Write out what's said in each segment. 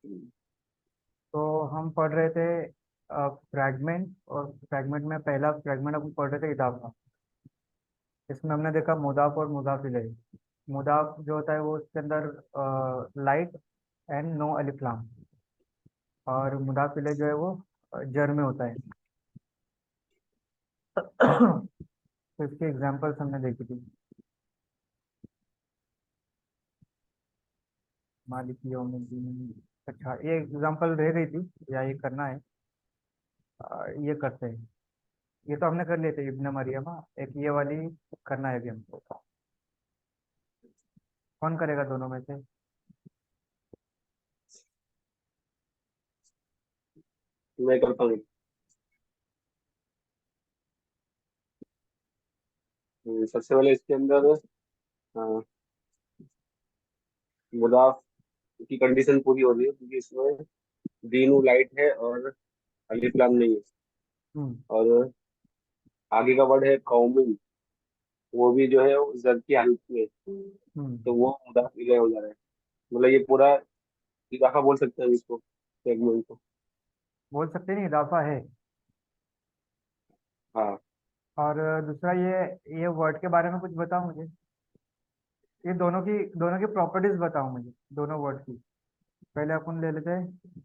तो हम पढ़ रहे थे फ्रैगमेंट, और फ्रैगमेंट में पहला फ्रैगमेंट हम पढ़ रहे थे इजाफा। इसमें हमने देखा मुदाफ और मुदाफ इलैह। मुदाफ जो होता है वो उसके अंदर लाइट एंड नो अलिफ लाम, और मुदाफ इलैह जो है वो जर में होता है। तो इसके एग्जांपल्स हमने देखी थी। मालिक यौमिद्दीन। अच्छा, ये एग्जांपल रह गई थी, या ये करना है? ये करते हैं। ये तो हमने कर लिए थे, इब्न मरियमा। एक ये वाली करना है अभी हमको। कौन करेगा दोनों में से? मैं करता हूँ। सबसे पहले इसके अंदर अ, मुदाफ की कंडीशन पूरी हो रही है क्योंकि इसमें दीनू लाइट है और अलिफ लाम नहीं है। हम्म। और आगे का वर्ड है कौमिन, वो भी जो है वो जद की हालत में है, हम्म। तो वो मुदाफ इलैह हो जा रहा है। मतलब ये पूरा इजाफा बोल सकते हैं इसको, सेगमेंट को। बोल सकते नहीं, इजाफा है। हाँ। और दूसरा, ये वर्ड के बारे में कुछ बताओ मुझे। ये दोनों की प्रॉपर्टीज बताओ मुझे, दोनों वर्ड की। पहले अपन ले लेते हैं।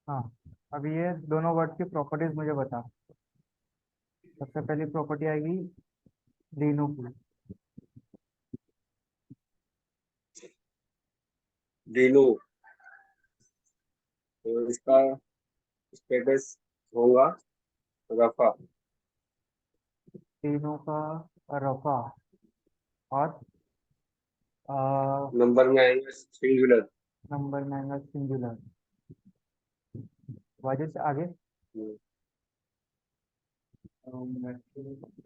हाँ, अभी ये दोनों वर्ड की प्रॉपर्टीज मुझे बता। सबसे पहली प्रॉपर्टी आएगी दीनू की। दीनू, तो इसका स्टेटस होगा रफा। दीनू का रफा। और नंबर में आएंगे सिंगुलर। नंबर में आएगा सिंगुलर। वजह से आगे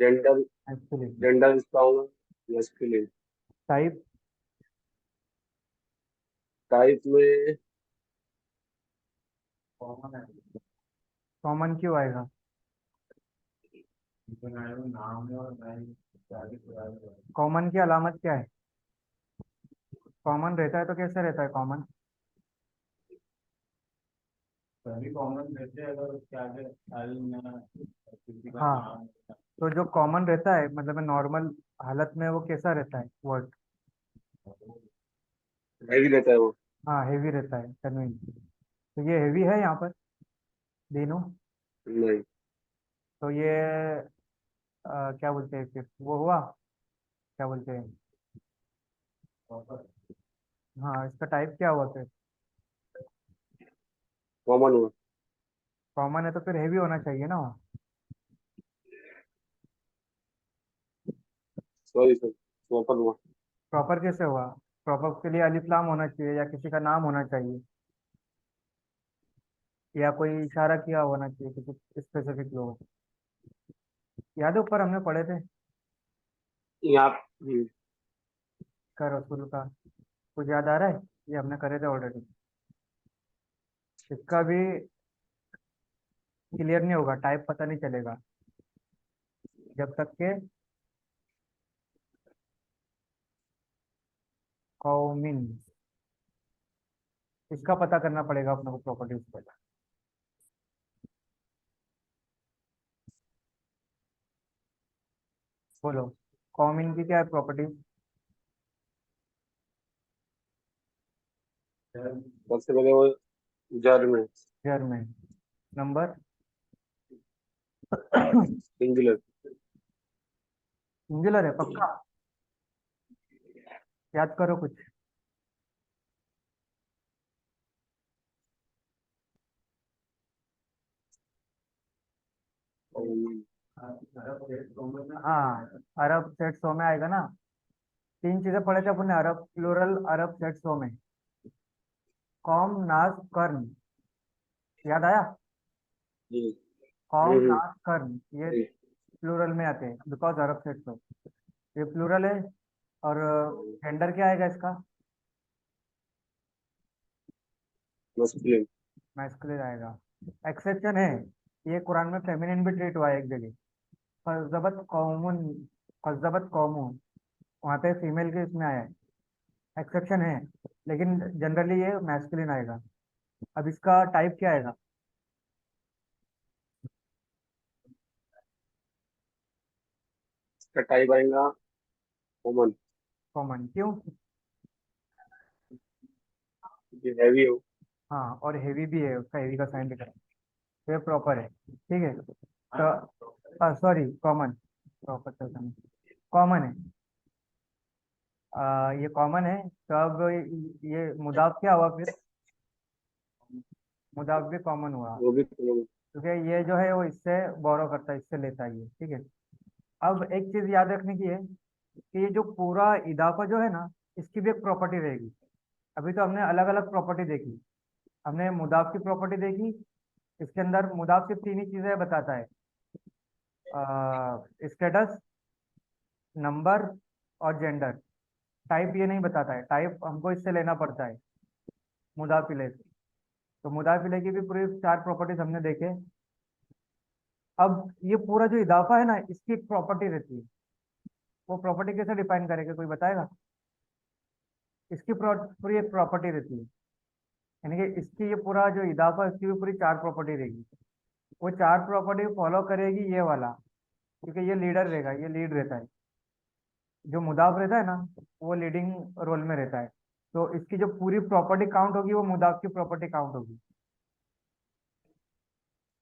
जेंडर, एक्चुअली जेंडर इसका होगा मस्कुलिन। टाइप। टाइप में कॉमन क्यों आएगा? कॉमन की अलामत क्या है? कॉमन रहता है तो कैसे रहता है कॉमन? हाँ, तो जो कॉमन रहता है मतलब नॉर्मल हालत में वो कैसा रहता है वर्ड? हैवी रहता है वो। हाँ, हेवी रहता है, तनवीन। तो ये हेवी है यहाँ पर, तीनों। नहीं। तो ये क्या बोलते हैं फिर, वो हुआ, क्या बोलते हैं? हाँ, इसका टाइप क्या हुआ फिर? कॉमन हुआ। कॉमन है तो फिर हेवी होना चाहिए ना। सॉरी सर, ओपन हुआ। प्रॉपर कैसे हुआ? प्रॉपर के लिए अलिफ लाम होना चाहिए, या किसी का नाम होना चाहिए, या कोई इशारा किया होना चाहिए किसी स्पेसिफिक लोग। याद है ऊपर हमने पढ़े थे, यहाँ कर रसूल का। कुछ याद आ रहा है? ये हमने करे थे ऑलरेडी। इसका भी क्लियर नहीं होगा, टाइप पता नहीं चलेगा जब तक के कौमिन। इसका पता करना पड़ेगा अपने को, प्रॉपर्टीज पे। बोलो, कौमिन की क्या है प्रॉपर्टीज? सबसे पहले वो जर में जर में। नंबर। सिंगुलर। सिंगुलर है पक्का? याद करो कुछ। हाँ, अरब सेट सौ में आएगा ना। तीन चीजें पढ़े थे अपन ने, अरब प्लूरल, अरब सेट सौ में। कॉम नास कर्ण, याद आया? हम्म। कॉम हम्म। नास कर्ण, ये हम्म। प्लूरल में आते हैं बिकॉज अरब सेट, तो ये प्लूरल है। और जेंडर क्या आएगा इसका? मस्कुलिन। मैस्कुलिन आएगा। एक्सेप्शन है, ये कुरान में फेमिनिन भी ट्रीट हुआ है एक जगह, फजबत कौमुन, फजबत कौमु, वहाँ पे फीमेल के इसमें आया है, एक्सेप्शन है, लेकिन जनरली ये मैस्कुलिन आएगा। अब इसका टाइप क्या आएगा? इसका टाइप आएगा कॉमन। कॉमन, क्यों? ये हैवी हो। हाँ, और हेवी भी है, उसका हेवी का साइन दिख रहा है, तो ये प्रॉपर है, ठीक है। तो सॉरी, कॉमन, प्रॉपर चलता नहीं, कॉमन है। ये कॉमन है, तो अब ये मुदाफ क्या हुआ फिर? मुदाफ भी कॉमन हुआ, वो भी common। क्योंकि ये जो है वो इससे बोरो करता है, इससे लेता है ये, ठीक है। अब एक चीज याद रखने की है कि ये जो पूरा इदाफा जो है ना, इसकी भी एक प्रॉपर्टी रहेगी। अभी तो हमने अलग अलग प्रॉपर्टी देखी, हमने मुदाफ की प्रॉपर्टी देखी, इसके अंदर मुदाफ सिर्फ तीन ही चीजें बताता है, स्टेटस, नंबर और जेंडर। टाइप ये नहीं बताता है, टाइप हमको इससे लेना पड़ता है, मुदाफिले से। तो मुदाफिले की भी पूरी चार प्रॉपर्टीज हमने देखे। अब ये पूरा जो इदाफा है ना, इसकी एक प्रॉपर्टी रहती है, वो प्रॉपर्टी कैसे डिफाइन करेंगे, कोई बताएगा? इसकी पूरी एक प्रॉपर्टी रहती है, यानी कि इसकी ये पूरा जो इदाफा है, इसकी भी पूरी चार प्रॉपर्टी रहेगी। वो चार प्रॉपर्टी फॉलो करेगी ये वाला, क्योंकि ये लीडर रहेगा, ये लीड रहता है, जो मुदाफ रहता है ना, वो लीडिंग रोल में रहता है। तो इसकी जो पूरी प्रॉपर्टी काउंट होगी, वो मुदाफ की प्रॉपर्टी काउंट होगी।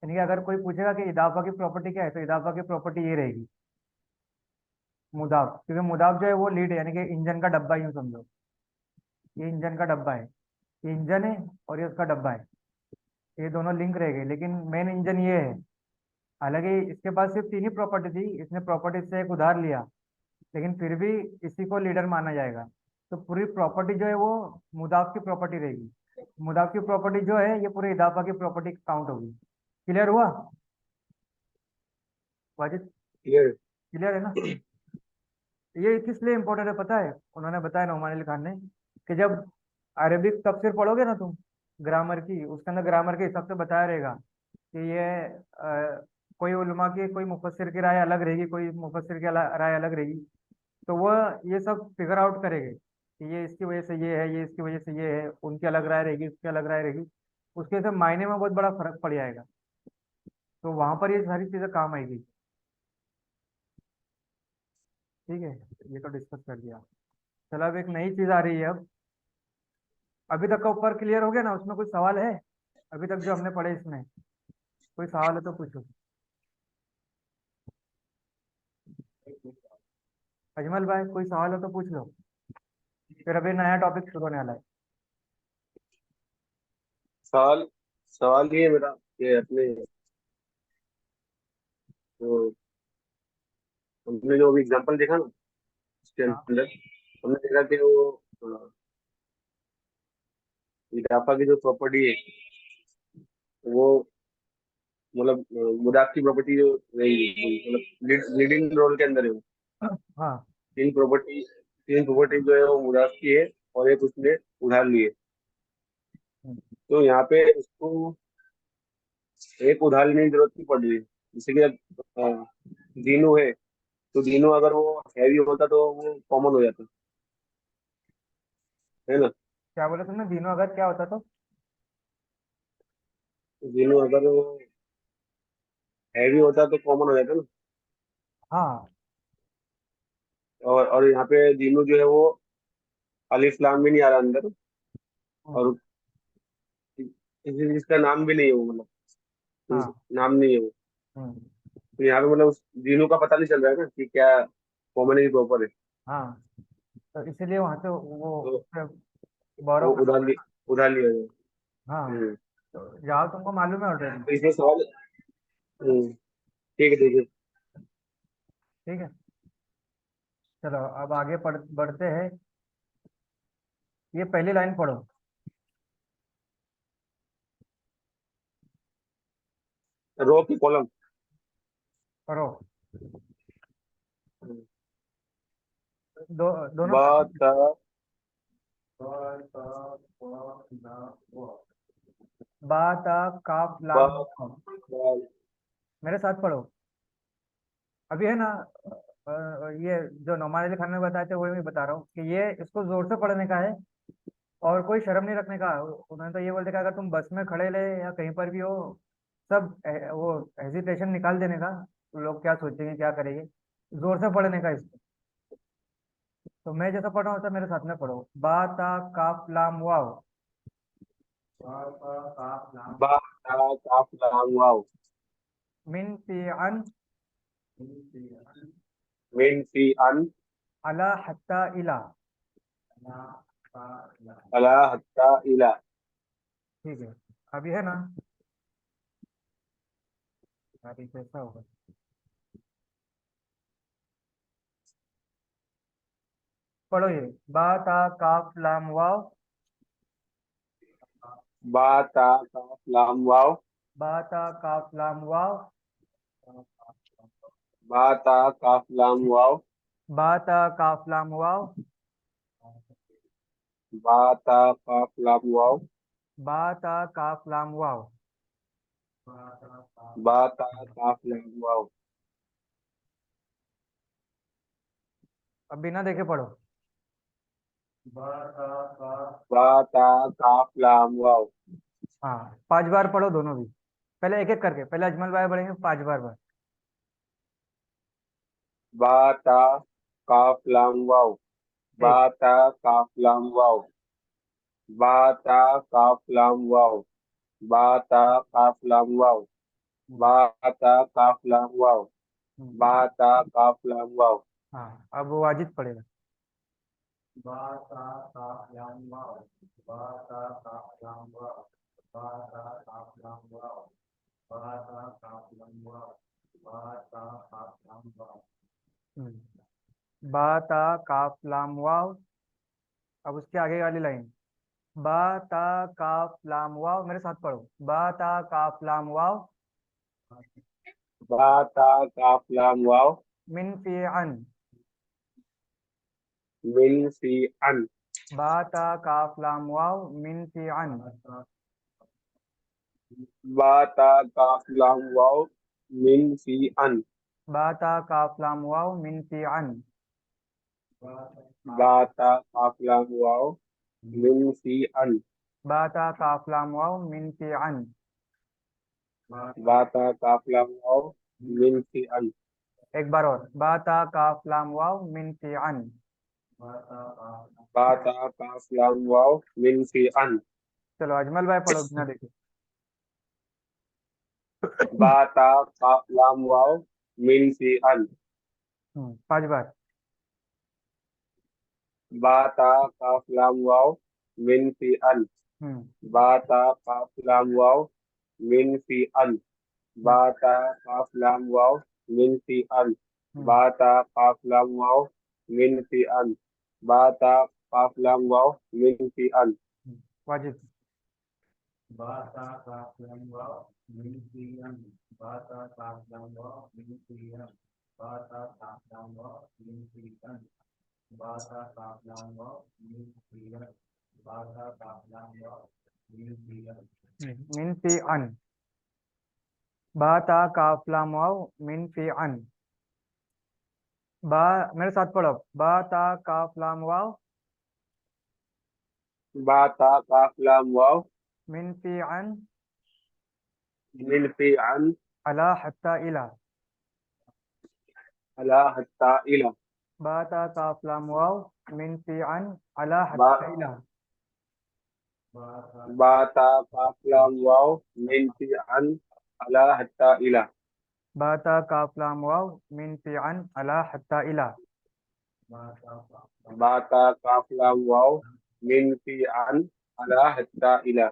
यानी कि अगर कोई पूछेगा कि इदाफा की प्रॉपर्टी क्या है, तो इदाफा की प्रॉपर्टी ये रहेगी, मुदाफ, क्योंकि मुदाफ जो है वो लीड है, यानी कि इंजन का डब्बा यूं समझो, ये इंजन का डब्बा है, ये इंजन है और ये उसका डब्बा है, ये दोनों लिंक रह गए, लेकिन मेन इंजन ये है। हालांकि इसके पास सिर्फ तीन ही प्रॉपर्टी थी, इसने प्रॉपर्टी से एक उधार लिया, लेकिन फिर भी इसी को लीडर माना जाएगा। तो पूरी प्रॉपर्टी जो है वो मुदाफ की प्रॉपर्टी रहेगी, मुदाफ की प्रॉपर्टी जो है ये पूरे इदाफा की प्रॉपर्टी काउंट होगी। क्लियर हुआ वाजिद? क्लियर। क्लियर है ना? ये किस लिए इंपॉर्टेंट है पता है? उन्होंने बताया, नोमान अली खान ने, कि जब अरबिक तफसीर पढ़ोगे ना तुम, ग्रामर की, उसके अंदर ग्रामर के हिसाब से बताया रहेगा कि ये कोई उलमा की, कोई मुफस्सिर की राय अलग रहेगी, कोई मुफस्सिर की राय अलग रहेगी, तो वो ये सब फिगर आउट करेंगे कि ये इसकी वजह से ये है, ये इसकी वजह से ये है, उनकी अलग राय रहेगी, उसकी अलग राय रहेगी, उसके से मायने में बहुत बड़ा फर्क पड़ जाएगा। तो वहां पर ये सारी चीजें काम आएगी, ठीक है। ये तो डिस्कस कर दिया। चलो, अब एक नई चीज आ रही है अब। अभी तक का ऊपर क्लियर हो गया ना? उसमें कोई सवाल है अभी तक जो हमने पढ़े इसमें? कोई सवाल है तो पूछो। अजमल भाई, कोई सवाल हो तो पूछ लो, फिर अभी नया टॉपिक शुरू होने वाला है। सवाल सवाल ये है मेरा कि अपने तो हमने जो अभी एग्जांपल देखा ना, उसके हाँ, अंदर हमने देखा कि वो इजाफा की जो प्रॉपर्टी है वो मतलब मुदाफ की प्रॉपर्टी जो रहेगी मतलब लीडिंग रोल के अंदर है वो। हाँ, तीन प्रॉपर्टी जो है वो मुदाफ की है और एक उसने उधार ली है। हम्म, तो यहाँ पे उसको एक उधार लेने की जरूरत नहीं पड़ रही है। जैसे कि दीनू है, तो दीनू अगर वो हैवी होता तो वो कॉमन हो जाता, है ना। क्या बोला तुमने? दिनों अगर क्या होता तो? तो दीनू अगर वो हैवी होता तो कॉमन हो जाता ना। हाँ, और यहाँ पे दीनू जो है वो अलिफ लाम भी नहीं आ रहा अंदर, हम्म, और किसी चीज का नाम भी नहीं है वो, मतलब हाँ, नाम नहीं है वो। हम्म, तो यहाँ पे मतलब उस दीनू का पता नहीं चल रहा है ना कि क्या कॉमन है कि प्रॉपर है। हाँ, तो इसीलिए वहां से तो वो बोरो वो करना पड़ता। उधार लिया जाए। हाँ, हम्म। तो जाओ, तुमको मालूम है ऑलरेडी। तो इसमें सवाल। ठीक है, ठीक है। ठीक है, चलो अब आगे बढ़ते हैं। ये पहली लाइन पढ़ो। रो की कॉलम। रो। दोनों ब साथ। त ब त प न व। बा ता काफ ब लाम वाव। ब- मेरे साथ पढ़ो। अभी है ना, ये जो नोमान अली खान ने बताया था वही मैं बता रहा हूँ कि ये इसको जोर से पढ़ने का है और कोई शर्म नहीं रखने का। उन्होंने तो ये बोलते कि अगर तुम बस में खड़े ले या कहीं पर भी हो, सब वो हेजिटेशन निकाल देने का, लोग क्या सोचेंगे क्या करेंगे, जोर से पढ़ने का इसको। तो मैं जैसा पढ़ रहा हूँ वैसा मेरे साथ में पढ़ो। बा ता काफ लाम वाव। बा ता काफ लाम। ब ता काफ लाम वाव। मिन फी अन। मिन फी अन। मिन फी अन। अला हत्ता इला। अला हत्ता इला। अला हत्ता इला। ठीक है। अभी है ना, अभी कैसा होगा, पढ़ो ये। बा ता काफ लाम वाव। बा ता काफ लाम वाव। बा ता काफ लाम वाव। बा ता काफ लाम वाव। बा ता काफ लाम वाव। बा ता काफ लाम वाव। बा ता काफ लाम वाव। बा ता काफ लाम वाव। अब बिना देखे पढ़ो। बा ता काफ। बा ता काफ लाम वाव। हाँ, 5 बार पढ़ो दोनों भी। पहले एक एक करके, पहले अजमल भाई पढ़ेंगे 5 बार बस। बा ता काफ लाम वाव। बा एक। ता काफ लाम वाव। बा ता काफ लाम वाव। बा ता काफ लाम वाव। हम्म, बा ता काफ लाम वाव। हम्म, बा ता काफ लाम वाव। हाँ, अब वो वाजिद पढ़ेगा। बा ता काफ लाम वाव। बा ता काफ लाम वाव। बा ता काफ लाम वाव। बा ता काफ लाम वाव। बा ता काफ लाम वाव। बा ता काफ लाम वाव। अब उसके आगे वाली लाइन। बा ता काफ लाम वाव, मेरे साथ पढ़ो। बा ता काफ लाम वाव। बा ता काफ लाम वाव। मिन फी अन। मिन फी अन। बा ता काफ लाम वाव मिन फी अन। बा ता काफ लाम वाव। मिन फी अन। बा ता काफ लाम वाव मिन फी अन। बा ता काफ लाम वाव। मिन फी अन। बा ता काफ लाम वाव मिन फी अन। बा ता काफ लाम वाव। मिन फी अन। एक बार और। बा ता काफ लाम वाव मिन फी अन। बा ता काफ लाम वाव। मिन फी अन। चलो अजमल भाई पढ़ो बिना देखे। बा ता काफ लाम वाव। मिन फी अन। 5 बार। बा ता काफ लाम वाव। मिन फी अन। हम्म, बा ता काफ लाम वाव। मिन फी अन। बा हम्म, ता काफ लाम वाव। मिन फी अन। हम्म, बा ता काफ लाम वाव। मिन फी अन। बा ता काफ लाम वाव। मिन फी अन। वाजिब। बा ता काफ लाम वाव मिन फी अन। बा ता काफ लाम वाव मिन फी अन। बा ता काफ लाम वाव मिन फी अन। बा ता काफ लाम वाव मिन फी अन। बा ता काफ लाम वाव मिन फी अन। मिन फी अन। बा ता काफ लाम वाव मिन फी अन। बा, मेरे साथ पढ़ो। बा ता काफ लाम वाव बा ता काफ लाम वाव। मिन फी अन। मिन फी अन। अला हत्ता इला। अला हत्ता इला। बा ता काफ लाम वाव मिन फी अन। अला बा हत्ता इला। बा ता काफ लाम वाव। मिन फी अन। अला हत्ता इला। बा ता काफ लाम वाव मिन फी अन। अला हत्ता इला। बा ता काफ लाम वाव। मिन फी अन। अला हत्ता इला।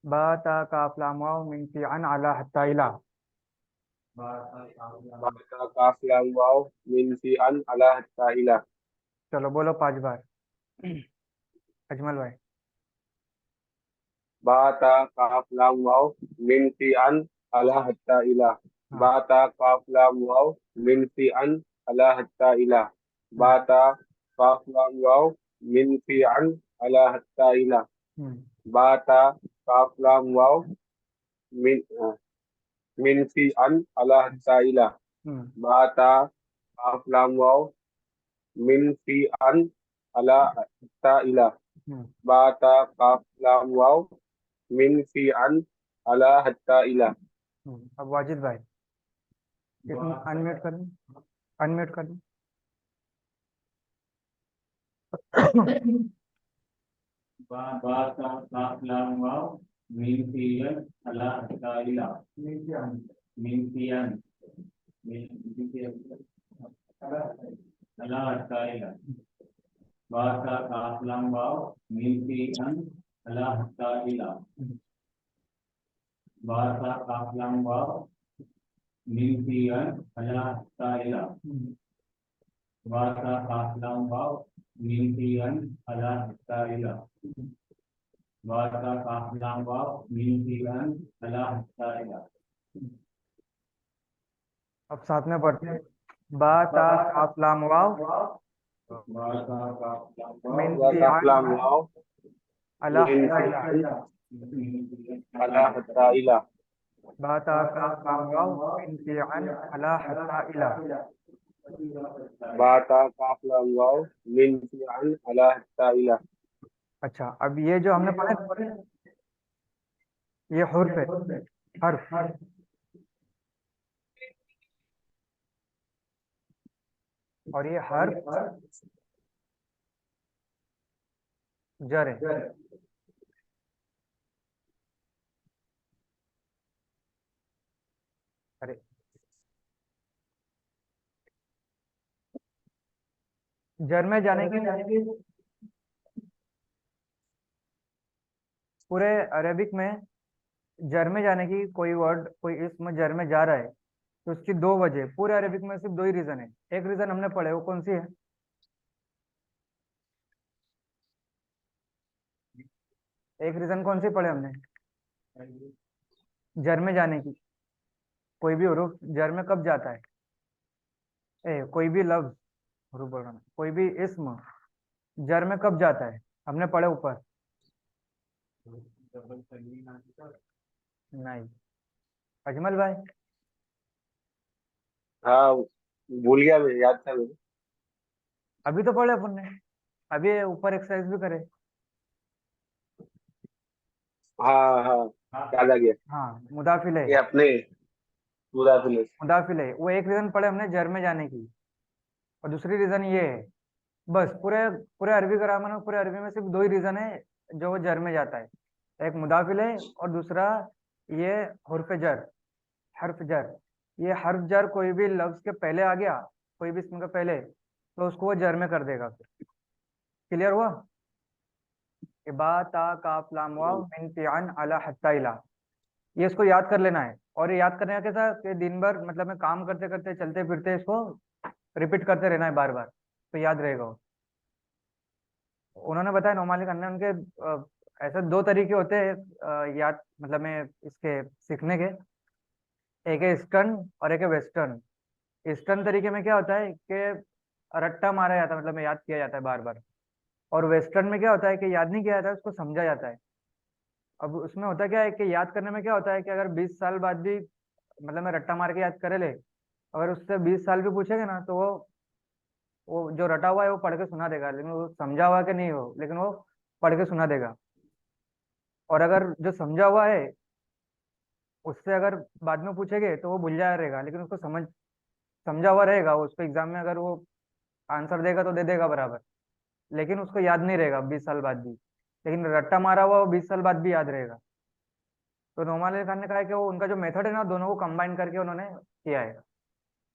बा ता काफ लाम वाव मिन फी अन। अला हत्ता इला। बा ता काफ लाम वाव। मिन फी अन। अला हत्ता इला। चलो बोलो 5 बार। अजमल भाई। बा ता काफ लाम वाव। मिन फी अन। अला हत्ता इला। हाँ। बाता काफ लाम वाव मिन फी अन अला हत्ता इला। हम्म। बाता काफ लाम वाव मिन फी अन अला हत्ता इला। हम्म। बाता काफ लाम वाव मिन मिन फी अन अला हत्ता इला। हम्म। बाता काफ लाम वाव मिन फी अन अला हत्ता इला। हम्म। बाता काफ लाम वाव मिन फी अन अला हत्ता इला। अब वाजिद भाई इसमें अनम्यूट कर दूं, अनम्यूट कर दूं। बा का काफ लाम वाव मीम फियन अला हत्ता मीम फियन मीम फियन अला हत्ता बा का काफ लाम वाव मीम फियन अला हत्ता बा का काफ लाम वाव मीम फियन अला हत्ता बा का काफ लाम वाव मीम फियन अला हत्ता वाता काफलाम वाव मीम फियन अला हत्ता अब साथ में पढ़ते हैं। बा ता काफ लाम वाव वाता काफलाम वाव मिन फी काफ अन लाम वाव अला मिन हत्ता फी इला। अन अला हत्ता इला। बा ता काफ लाम वाव मिन फी अन अला हत्ता इला। बाता काफ लाम वाव मिन फी अन अला हत्ता इला। अच्छा, अब ये जो हमने पढ़ा ये हुर्फ है, हर्फ। और ये हर्फ जर है। अरे जर में जाने की पूरे अरेबिक में जर में जाने की कोई वर्ड कोई इसम जर में जा रहा है तो उसकी दो वजह, पूरे अरेबिक में सिर्फ दो ही रीजन है। एक रीजन हमने पढ़े, वो कौन सी है? एक रीजन कौन सी पढ़े हमने जर में जाने की? कोई भी हरूफ जर में कब जाता है? कोई भी लफ्ज, हरूफ बोल रहा हूं, कोई भी इस्म जर में कब जाता है? हमने पढ़े ऊपर। नहीं। अजमल भाई, हाँ, भूल गया मैं, याद था मेरे। अभी तो पढ़े अपन ने, अभी ये ऊपर एक्सरसाइज भी करे। हाँ हाँ, याद आ गया। हाँ, मुदाफिल है। ये अपने पूरा फिनिश। मुदाफिल है, वो एक रीजन पढ़े हमने जर में जाने की, और दूसरी रीजन ये है। बस पूरे पूरे अरबी ग्रामर में, पूरे अरबी में सिर्फ दो ही रीजन है जो वो जर में जाता है। एक मुदाफिल है और दूसरा ये हुर्फ जर, हर्फ जर। ये हर्फ जर कोई भी लफ्ज के पहले आ गया, कोई भी इसम के पहले, तो उसको वो जर में कर देगा फिर। क्लियर हुआ? बा ता काफ लाम वाव मिन फिअन अला हत्ता इला। ये इसको याद कर लेना है। और ये याद करने का कैसा कि दिन भर मतलब में काम करते करते चलते फिरते इसको रिपीट करते रहना है बार बार, तो याद रहेगा वो। उन्होंने बताया नोमालिक अन्ना उनके ऐसे दो तरीके होते हैं याद मतलब में इसके सीखने के। एक है ईस्टर्न और एक है वेस्टर्न। ईस्टर्न तरीके में क्या होता है कि रट्टा मारा जाता है, मतलब में याद किया जाता है बार बार। और वेस्टर्न में क्या होता है कि याद नहीं किया जाता है, उसको समझा जाता है। अब उसमें होता क्या है कि याद करने में क्या होता है कि अगर 20 साल बाद भी मतलब मैं रट्टा मार के याद करे ले, अगर उससे 20 साल भी पूछेगा ना तो वो जो रटा हुआ है वो पढ़ के सुना देगा, लेकिन वो समझा हुआ है कि नहीं हो, लेकिन वो पढ़ के सुना देगा। और अगर जो समझा हुआ है उससे अगर बाद में पूछेंगे तो वो भूल जाया रहेगा, लेकिन उसको समझा हुआ रहेगा, वो उसको एग्जाम में अगर वो आंसर देगा तो दे देगा बराबर, लेकिन उसको याद नहीं रहेगा 20 साल बाद भी। लेकिन रट्टा मारा हुआ वो 20 साल बाद भी याद रहेगा। तो नोमान अली खान ने कहा है कि वो उनका जो मेथड है ना, दोनों को कंबाइन करके उन्होंने किया है।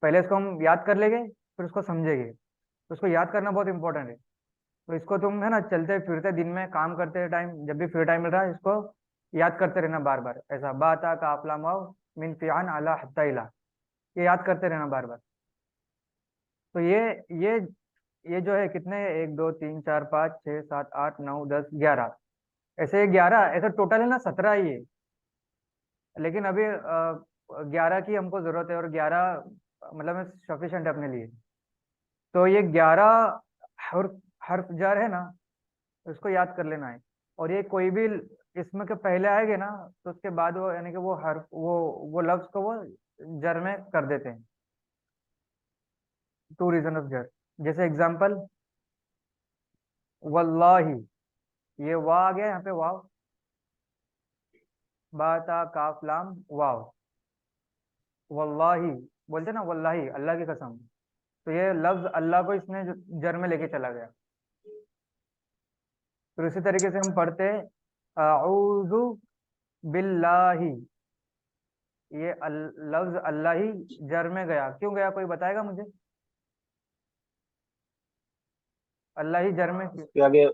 पहले इसको हम याद कर लेंगे, फिर उसको समझेंगे। तो उसको याद करना बहुत इंपॉर्टेंट है। तो इसको तुम है ना चलते फिरते दिन में काम करते टाइम जब भी फ्री टाइम मिल रहा है, इसको याद करते रहना बार बार। ऐसा बाता का aflam वाव मिन फियान अला हत्ता इला, ये याद करते रहना बार बार। तो ये ये जो है कितने, 1 2 3 4 5 6 7 8 9 10 11, ऐसे 11, ऐसे टोटल है ना 17 ही है। लेकिन अभी 11 की हमको जरूरत है, और 11 मतलब सफिशिएंट है अपने लिए। तो ये 11 हर्फ हर्फ जर है ना, उसको याद कर लेना है। और ये कोई भी इसमें के पहले आएंगे ना, तो उसके बाद वो यानी कि वो हर्फ वो लफ्ज को वो जर में कर देते हैं। टू रीजन ऑफ जर, जैसे एग्जांपल वल्लाही, ये वाह आ गया यहाँ पे, वाव, बा ता काफ लाम वाव, वल्लाही, बोलते ना वल्लाही, अल्लाह की कसम। तो ये लफ्ज अल्लाह को इसने जर में लेके चला गया। फिर उसी तरीके से हम पढ़ते अऊजु बिल्लाही, ये लफ्ज अल्लाह ही जर में गया, क्यों गया, कोई बताएगा मुझे? अल्लाह ही जर में क्यों? उसके आगे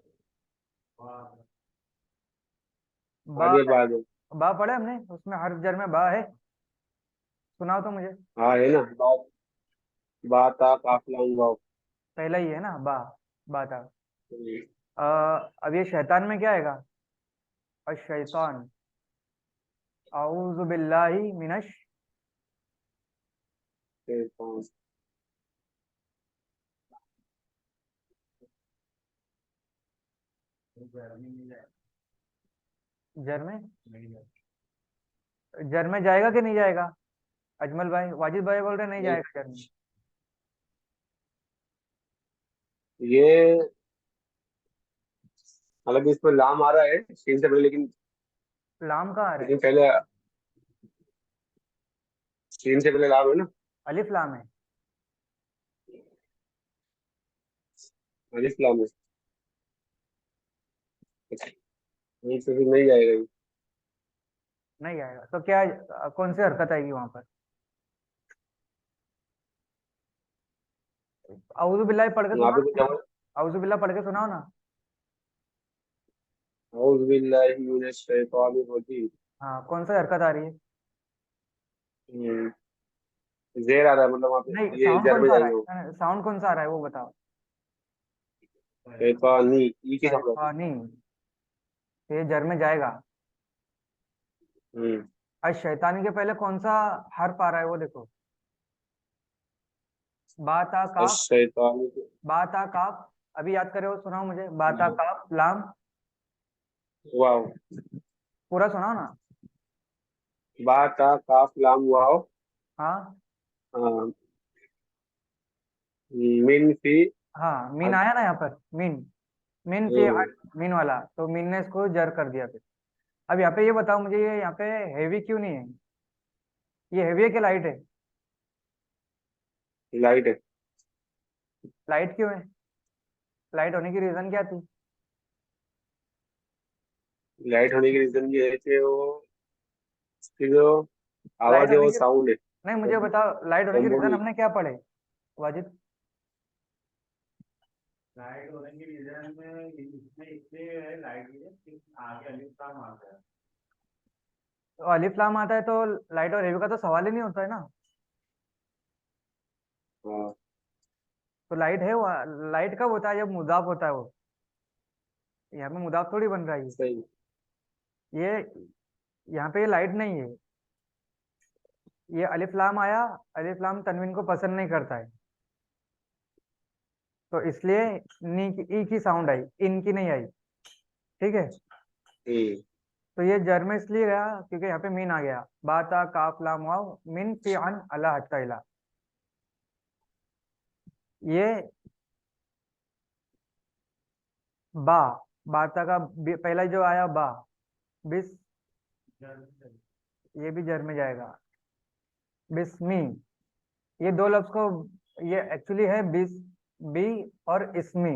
बा आगे है, बाद है। बा पढ़े हमने, उसमें हर्फ जर में बा है, सुनाओ तो मुझे। हाँ है ना, बात आ काफिला वाव। पहला ही है ना बा, बा था। हम्म, अब ये शैतान में क्या आएगा? अशैतान, अऊज़ु बिल्लाहि मिनश, फिर पाँच। जर में, जर में जाएगा कि नहीं जाएगा? अजमल भाई, वाजिद भाई बोल रहे नहीं नहीं, जाएगा जर में। ये हालांकि इसमें लाम आ रहा है शीन से पहले, लेकिन लाम कहाँ आ रहा है? लेकिन पहले शीन से पहले लाम है ना। अलिफ लाम है। अलिफ लाम है। नहीं तो फिर नहीं जाएगा ये। नहीं आएगा तो क्या, कौन सी हरकत आएगी वहां पर? औज़ु बिल्लाह पढ़ के वहाँ पे सुनाओ कुछ ना। जमा। औज़ु बिल्लाह पढ़ के सुनाओ ना। औज़ु बिल्लाहि मिनश शैतानिर रजीम। हाँ, कौन सा हरकत आ रही है? हम्म, जेर आ रहा है, मतलब वहाँ पे नहीं, ये साउंड जर कौन में सा आ जाएंगे वो। रहा है, साउंड कौन सा आ रहा है वो बताओ। शैतानी ई के साथ। शैतानी, ये जर में जाएगा। हम्म, आज शैतानी के पहले कौन सा हर्फ आ रहा है वो देखो। बाता काफ, शैतानी। बाता काफ, अभी याद करे हो, सुनाओ मुझे, बाता काफ लाम, वाव। पूरा सुनाओ ना। बा ता काफ लाम वाव। हाँ हाँ, मिन फी। हाँ, मीन आया ना यहाँ पर, मीन, मीन फी हम्म, मीन वाला, तो मीन ने इसको जर कर दिया फिर। अब यहाँ पे ये बताओ मुझे, ये यहाँ पे हेवी क्यों नहीं है? ये हेवी है कि लाइट है? लाइट है। लाइट क्यों है? लाइट होने की रीजन क्या थी? लाइट होने की रीजन ये है कि वो उसकी जो लाइट आवाज है होने वो की, साउंड है। नहीं मुझे बताओ, लाइट होने की रीजन बम्बू। हमने क्या पढ़े, वाजिद? लाइट होने की रीजन में इसमें इसलिए है लाइट की, आगे अलिफ काम आता है। तो अलिफ लाम आता है तो लाइट और हेवी का तो सवाल ही नहीं होता है ना। हाँ तो लाइट है वो, लाइट कब होता है? जब मुदाफ होता है वो। यहाँ पे मुदाफ थोड़ी बन रहा है सही। ये यहाँ पे ये लाइट नहीं है। ये अलिफ लाम आया, अलिफ लाम तनवीन को पसंद नहीं करता है, तो इसलिए नी की ई की साउंड आई, इन की नहीं आई। ठीक है। हम्म, तो ये जर में इसलिए गया क्योंकि यहाँ पे मीन आ गया, बाता काफ लाम वाव मिन फी अन अला हत्ता इला। ये बा, बाता का पहला जो आया बा, बिस, ये भी जर में जाएगा। बिस्मी, ये दो लफ्ज को, ये एक्चुअली है बिस, बी और इसमी,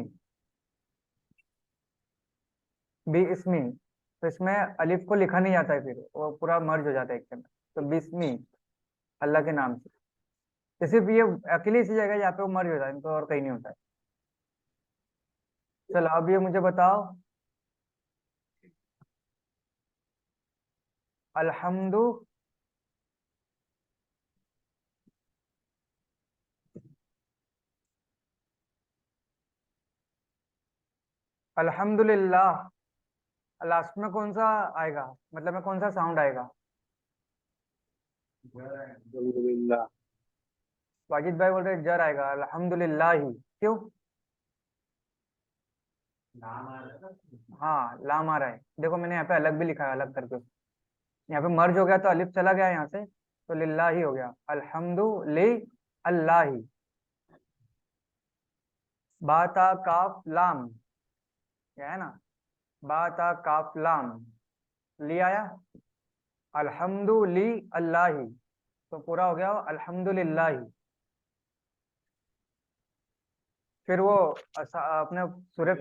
बी इसमी। तो इसमें अलिफ को लिखा नहीं जाता है, फिर वो पूरा मर्ज हो जाता है एक के अंदर। तो बिस्मी, अल्लाह के नाम से। तो सिर्फ ये अकेली इसी जगह जहाँ पे वो मर्ज होता है, इनको और कहीं नहीं होता है। चलो अब ये मुझे बताओ, अल्हम्दु, अल्हम्दुलिल्लाह, लास्ट में कौन सा आएगा, मतलब में कौन सा साउंड आएगा? अल्हम्दुलिल्लाह। वाजिद भाई बोल रहे जर आएगा, अल्हम्दुलिल्लाह ही। क्यों? नाम आ रहा है ना। हाँ, लाम आ रहा है, देखो मैंने यहाँ पे अलग भी लिखा है, अलग करके। यहाँ पे मर्ज हो गया तो अलिफ चला गया यहाँ से, तो लिल्लाही हो गया, अल्हम्दु लि अल्लाही। बाता काफ लाम, क्या है ना, बाता काफ लाम, ली आया, अल्हम्दु लि अल्लाही, तो पूरा हो गया अल्हम्दुलिल्लाही। फिर वो अपने सूर्य,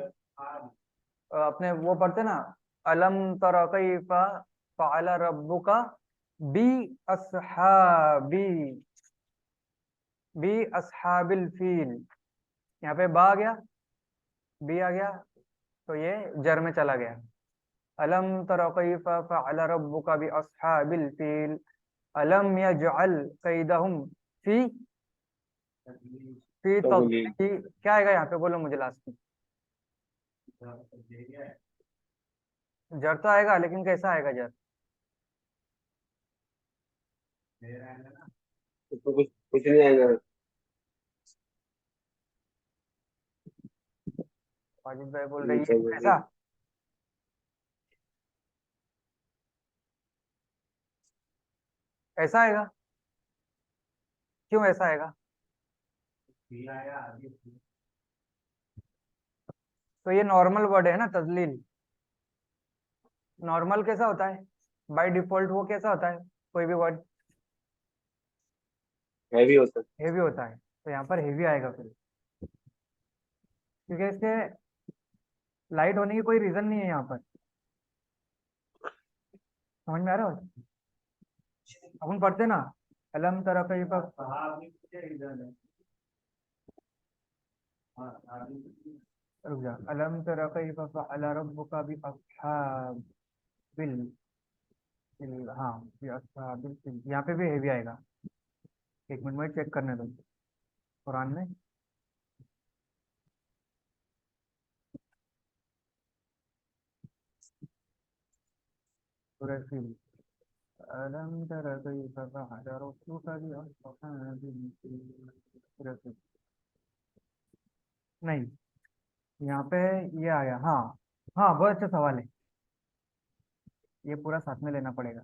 अपने वो पढ़ते ना, अलम तरा कैफा फअल रब्बुका बी अस्हाबी, बी अस्हाबिल फील। यहाँ पे बा आ गया, बी आ गया, तो ये जर में चला गया। अलम तरा कैफा फअल रब्बुका बी अस्हाबिल फील, अलम यजअल कैदहुम फी, फी तदलील। तदलील। क्या आएगा यहाँ पे, बोलो मुझे लास्ट में। जर तो आएगा, लेकिन कैसा आएगा जर? तो कुछ कुछ नहीं आएगा। वाजिद भाई बोल रही है तदलील। ऐसा, ऐसा आएगा। क्यों ऐसा आएगा? तो ये नॉर्मल वर्ड है ना, तजलील। नॉर्मल कैसा होता है? बाय डिफॉल्ट वो कैसा होता है? कोई भी वर्ड हैवी होता है। हेवी होता है, तो यहाँ पर हेवी आएगा फिर, क्योंकि इसके लाइट होने की कोई रीजन नहीं है यहाँ पर। समझ में आ रहा है? अपन पढ़ते ना, अलम तरा कैफा, रुक जा, अलम तरा कैफा फअल रब्बुका बि अस्हाबिल फिल, हाँ, बि अस्हाबिल फिल, यहाँ पे भी हेवी आएगा। एक मिनट में चेक करने दो कुरान में। सूरह फिल, अलम तरा कैफा फअल रब्बुका बि अस्हाबिल फिल, सूरह फिल। नहीं, यहाँ पे ये आया, हाँ। हाँ, बहुत अच्छा सवाल है, ये पूरा साथ में लेना पड़ेगा।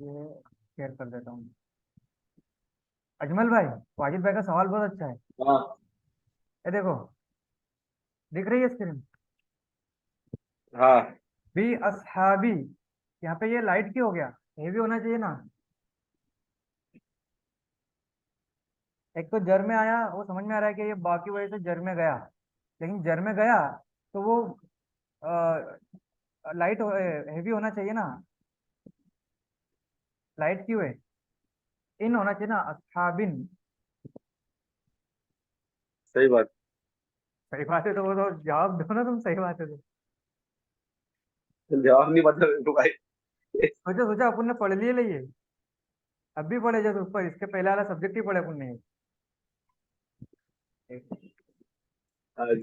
ये शेयर कर देता हूँ। अजमल भाई, वाजिद भाई का सवाल बहुत अच्छा है। हाँ ये देखो, दिख रही है स्क्रीन? हाँ। बी असहाबी, यहाँ पे ये लाइट क्यों हो गया? हेवी होना चाहिए ना। एक तो जर में आया, वो समझ में आ रहा है कि ये बाकी वजह से जर में गया, लेकिन जर में गया तो वो लाइट हेवी होना चाहिए ना। लाइट क्यों है? इन होना चाहिए ना, असहाबिन। सही बात। सही बात है, तो वो तो जवाब दो ना तुम, सही बात है तो। जवाब नहीं पता मेरे को भाई। सोचो सोचो, अपन ने पढ़ लिए लिए, अब भी पढ़े जब ऊपर, इसके पहले वाला सब्जेक्ट ही पढ़े अपन ने। आज,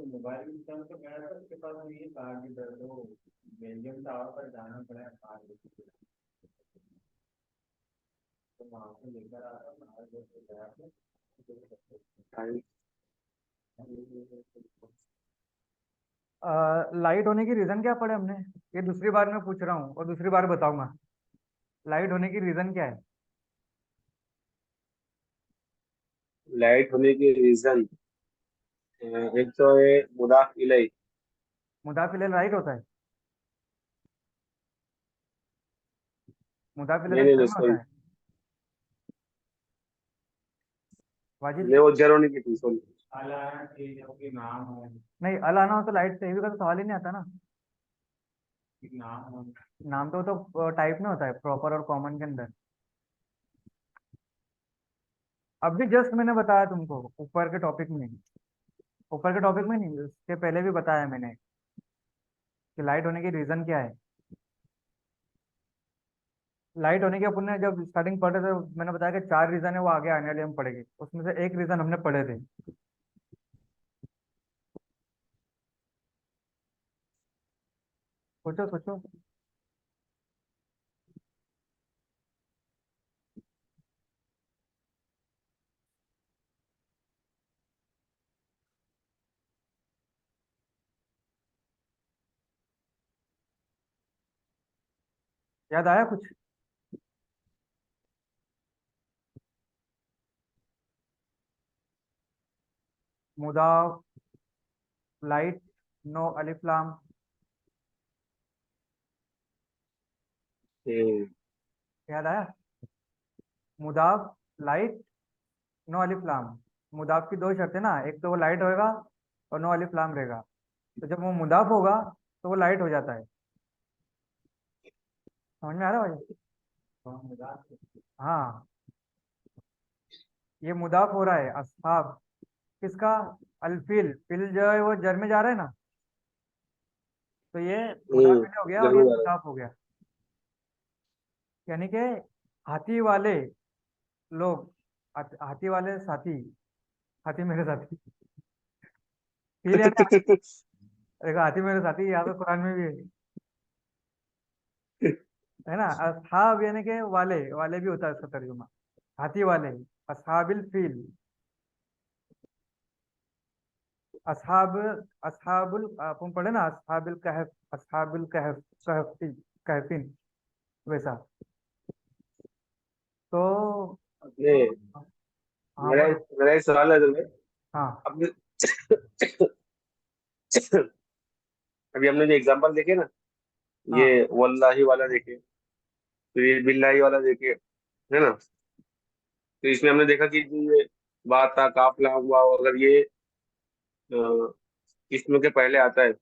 मोबाइल तो गया था, उसके पास में ये कहा कि दर्द हो, बेल्जियम टावर पर जाना पड़ा कार लेके। तो वहां से लेकर आ रहा हूँ, आज जैसे गया था। लाइट होने की रीजन क्या पढ़े हमने? ये दूसरी बार मैं पूछ रहा हूँ और दूसरी बार बताऊंगा, लाइट होने की रीजन क्या है। लाइट होने की रीजन, एक तो है मुदाफ इलैह। मुदाफिल लाइट होता है? मुदाफिल नहीं तो नहीं जर में दोस्तों, होता है वाजिद। नहीं वो जर होने की थी, सॉरी। अलायन चीजों के नाम हो, नहीं, अल आना हो तो लाइट से हेवी का तो सवाल ही नहीं आता ना। कि नाम हो। नाम तो टाइप में होता है, प्रॉपर और कॉमन के अंदर। अब भी जस्ट मैंने बताया तुमको, ऊपर के टॉपिक में, ऊपर के टॉपिक में नहीं, उसके पहले भी बताया मैंने कि लाइट होने की रीजन क्या है। लाइट होने की अपन ने जब स्टार्टिंग पढ़े थे, मैंने बताया कि 4 रीजन है, वो आगे आने वाले हम पढ़ेंगे, उसमें से एक रीजन हमने पढ़े थे। सोचो सोचो। याद आया कुछ? मुदाफ, लाइट, नो अलिफ लाम। हम्म। याद आया? मुदाफ, लाइट, नो अलिफ लाम। मुदाफ की दो शर्तें ना, एक तो वो लाइट होएगा और नो अलिफ लाम रहेगा। तो जब वो मुदाफ होगा तो वो लाइट हो जाता है। समझ में आ रहा है भाई? हाँ, ये मुदाफ हो रहा है अस्हाब किसका? अल्फिल, फिल जो है वो जर में जा रहा है ना, तो ये मुदाफ इलेह हो गया और ये जरूर आ रहा है। मुदाफ हो गया। यानी कि हाथी वाले लोग, हाथी वाले साथी, हाथी मेरे साथी। फिर यानी, देखो हाथी मेरे साथी यहाँ पे कुरान में भी है ना। अस्हाब यानी कि वाले, वाले भी होता है इसका तर्जुमा, हाथी वाले। अस्हाबिल फील, अस्हाब, अस्हाबुल, अपन पढ़े ना अस्हाबिल कहफ, अस्हाबिल कहफ, कहफी, कहफिन, वैसा। तो अपने हाँ मेरा बोलो। मेरा एक सवाल है तुम्हें। हाँ अपने अभी हमने जो एग्जांपल देखे ना, ये हाँ वल्लाही वाला देखे, फिर ये बिल्लाही वाला देखे, है ना। तो इसमें हमने देखा कि जो ये बात था काफ लाम वाव, अगर ये इसमें के पहले आता है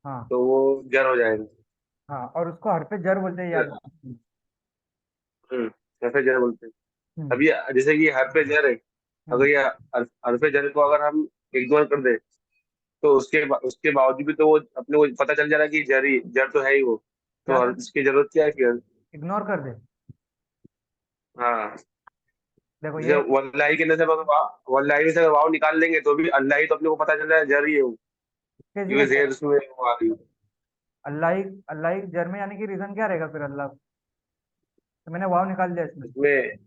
हाँ तो वो जर हो जाएगा। हाँ, और उसको हरफ जर बोलते हैं, याद रखो। ऐसे जर बोलते हैं। हम्म, अभी जैसे कि हरफ जर है, अगर हम्म। ये हरफ जर को अगर हम इग्नोर कर दे, तो उसके बावजूद भी तो वो अपने को पता चल जा रहा है कि जर तो है ही वो। क्या तो कर, इसकी जरूरत क्या है फिर? इग्नोर कर दे? हाँ। देखो जैसे ये वल्लाही के अंदर से अगर वल्लाही में से अगर वाव निकाल लेंगे तो भी अल्लाह ही तो अपने को पता चल रहा है जर ही है वो, कैसी क्योंकि बात है? जेर उसमें वो आ रही है। अल्लाह ही, अल्लाह ही जर में यानी कि रीजन क्या रहेगा फिर अल्लाह? तो मैंने वाव निकाल दिया इसमें। उसमें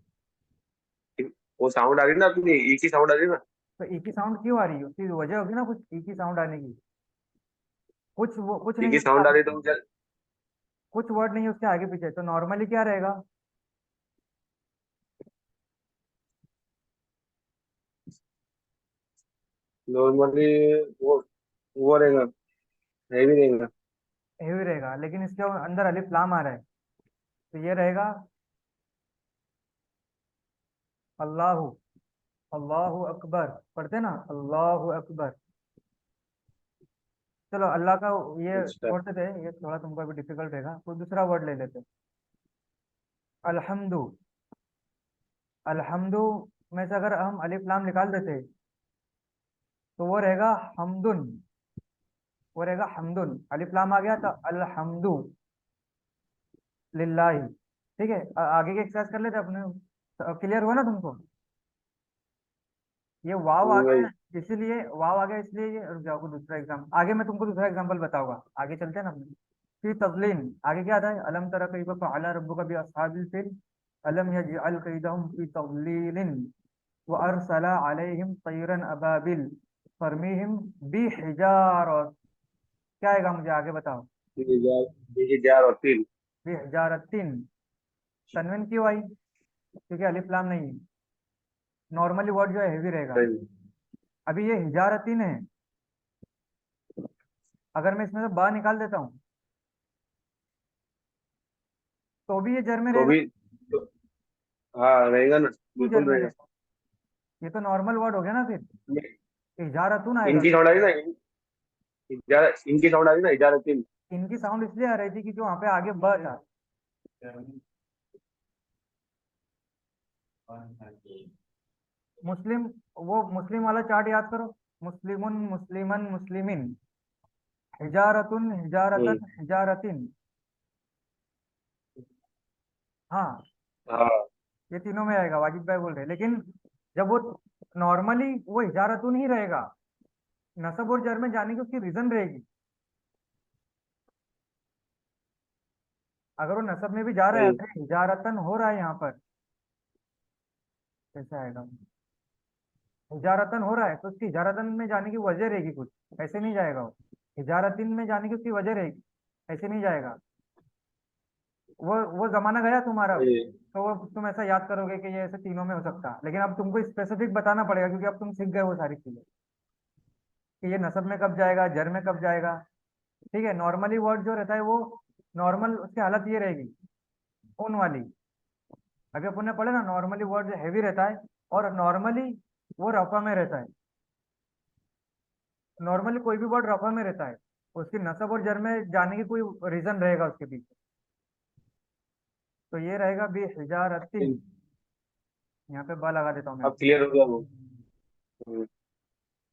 वो साउंड आ रही है ना, अपनी ई की साउंड आ रही है ना। तो ई की साउंड क्यों आ रही है? उसकी वजह होगी ना कुछ, ई की साउंड आने की। कुछ वो कुछ ई नहीं है की उसके साउंड आ आगे रही है तो पीछे, कुछ वर्ड नहीं है उसके आगे पीछे, तो नॉर्मली क्या रहेगा? नॉर्मली वो वो रहेगा, है भी रहेगा। हेवी रहेगा, लेकिन इसके अंदर अलिफ लाम आ रहा है, तो ये रहेगा अल्लाह, अल्लाह अकबर। पढ़ते ना अल्लाह अकबर। चलो अल्लाह का ये अच्छा। छोड़ते थे, ये थोड़ा तुमको अभी डिफिकल्ट रहेगा, कोई दूसरा वर्ड ले लेते। अल्हम्दु, अल्हम्दु में से अगर हम अलिफ लाम निकाल देते तो वो रहेगा हमदुन, वो रहेगा हमदुन। अलिफ लाम आ गया तो अल्हम्दु लिल्लाही। ठीक है, आगे के एक्सरसाइज कर लेते अपने। क्लियर हुआ ना तुमको? ये वाव आ वही। गया, इसीलिए वाव आ गया इसलिए ये, रुक जाओ, को दूसरा एग्जाम आगे मैं तुमको दूसरा एग्जांपल बताऊंगा, आगे चलते हैं ना। फी तज़लीन, आगे क्या आता है? अलम तरा कैफ फ़अल रब्बुका बि अस्हाबिल फील अलम यजअल कैदहुम फी तज़लीलिन व अरसला अलैहिम तयरन अबाबिल तरमीहिम बिहिजारत। क्या आएगा मुझे आगे बताओ? ये जार और तीन। बिहिजारतिन। तनवीन क्यों आई? क्योंकि अलिफ लाम नहीं है। नॉर्मली वर्ड जो है हेवी रहेगा। अभी ये हिजारतिन है, अगर मैं इसमें से बा निकाल देता हूँ तो भी ये जर में तो रहेगा। भी तो, हाँ रहेगा ना, क्यों जर बिल्कुल में रहेगा। रहेगा? ये तो नॉर्मल वर्ड हो गया ना फिर, इजारतुन आएगा इनकी फिर। साउंड आ रही ना, इनकी साउंड आ रही ना, इजारतीन। इनकी साउंड इसलिए आ रही थी क्योंकि वहां पे आगे ब था। मुस्लिम, वो मुस्लिम वाला चार्ट याद करो। मुस्लिमुन, मुस्लिमन, मुस्लिमिन, हिजारतुन, हम्म। हिजारतन, हिजारतिन। हाँ, हाँ। ये तीनों में आएगा, वाजिद भाई बोल रहे हैं। लेकिन जब वो नॉर्मली वो हिजारतुन ही रहेगा, नसब और जर में जाने की उसकी रीजन रहेगी। अगर वो नसब में भी जा रहा है सही। फिर हिजारतन हो रहा है यहाँ पर, कैसे आएगा? हिजारतन हो रहा है तो उसकी हिजारतन में जाने की वजह रहेगी कुछ, ऐसे नहीं जाएगा वो। हिजारतिन में जाने की उसकी वजह रहेगी, ऐसे नहीं जाएगा। वो जमाना गया तुम्हारा, सही। तो वो तुम ऐसा याद करोगे कि ये ऐसे तीनों में हो सकता है, लेकिन अब तुमको स्पेसिफिक बताना पड़ेगा क्योंकि अब तुम सीख गए वो सारी चीजें कि ये नसब में कब जाएगा, जर में कब जाएगा। ठीक है, नॉर्मली वर्ड जो रहता है वो नॉर्मल उसकी हालत ये रहेगी उन वाली। अभी अपन ने पढ़ा ना, नॉर्मली वर्ड हैवी रहता है और नॉर्मली वो रफा में रहता है। नॉर्मली कोई भी वर्ड रफा में रहता है, उसकी नसब और जर में जाने की कोई रीजन रहेगा उसके पीछे। तो ये रहेगा बी हिजारतिन। यहाँ पे बा लगा देता हूँ मैं। अब क्लियर हो गया वो। हम्म,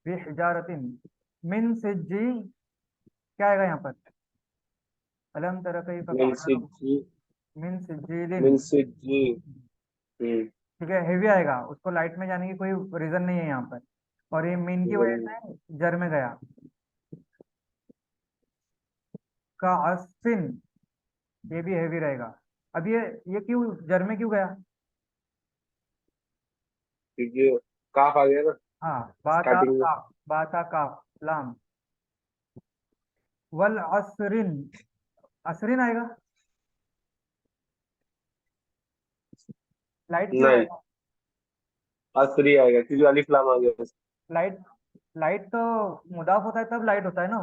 बी हिजारतिन मिन सिज्जी, क्या आएगा यहाँ पर? अलम तरह कई मिन फकाना सिज्जी। मिन सिज्जिलिन। मिन सिज्जी। हम्म, ठीक है, हेवी आएगा, उसको लाइट में जाने की कोई रीजन नहीं है यहाँ पर, और ये मीन की वजह से जर में गया। का अस्फिन, ये भी हैवी रहेगा। अब ये क्यों जर में क्यों गया? क्योंकि काफ आ गया ना हाँ, बाता स्टार्टिंग में। काफ, बाता काफ लाम। वल असरिन, असरिन आएगा, लाइट क्यों नहीं, आएगा? असरी आएगा क्योंकि अलिफ लाम आ गया। लाइट, लाइट तो मुदाफ होता है तब लाइट होता है ना,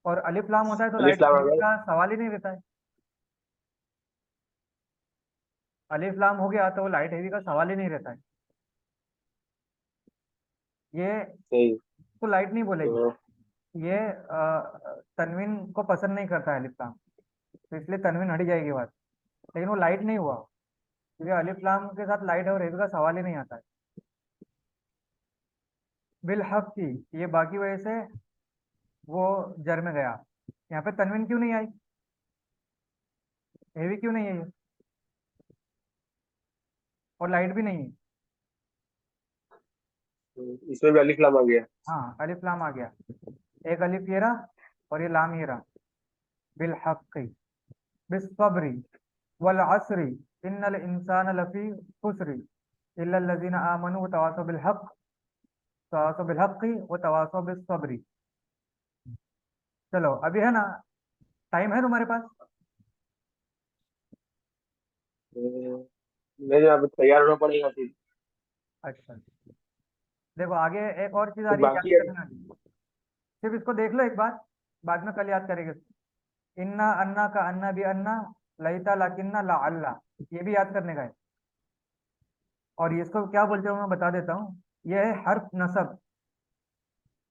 और अलिफ लाम होता है तो अलिफ लाइट लाम आ होने गया। का सवाल ही नहीं रहता है। अलिफ लाम हो गया तो लाइट हेवी का सवाल ही नहीं रहता है। ये सही। तो लाइट नहीं बोलेगी, तो ये तनवीन को पसंद नहीं करता है अलिफ लाम, तो इसलिए तनवीन हट जाएगी बात। लेकिन वो लाइट नहीं हुआ क्योंकि अलिफ लाम के साथ लाइट और हेवी का सवाल ही नहीं आता है। बिल हक की, ये बाकी वजह से वो जर में गया। यहाँ पे तनवीन क्यों नहीं आई, हेवी क्यों नहीं है ये, और लाइट भी नहीं है? इसमें भी अलिफ लाम आ गया। हाँ, अलिफ लाम आ गया, एक अलिफ ये रहा और ये लाम ये रहा। बिल हक, बिस्सब्री, वल असरी, इन्नल इंसान लफी खुसरी, इल्ला लजीना आमनु व तवासौ बिल हक, तवासौ बिल हक्की व तवासौ बिस सब्री। चलो अभी है ना, टाइम है तुम्हारे पास? तो मेरे यहाँ पे तैयार होना पड़ेगा फिर। अच्छा, देखो आगे एक और चीज आ कुछ रही है याद बाकी है। करने वाली, सिर्फ इसको देख लो एक बार, बाद में कल याद करेंगे। इन्ना अन्ना का अन्ना भी अन्ना, लईता लाकिन्ना ला अल्लाह, ये भी याद करने का है। और इसको क्या बोलते हैं मैं बता देता हूँ, ये है हर्फ नसब।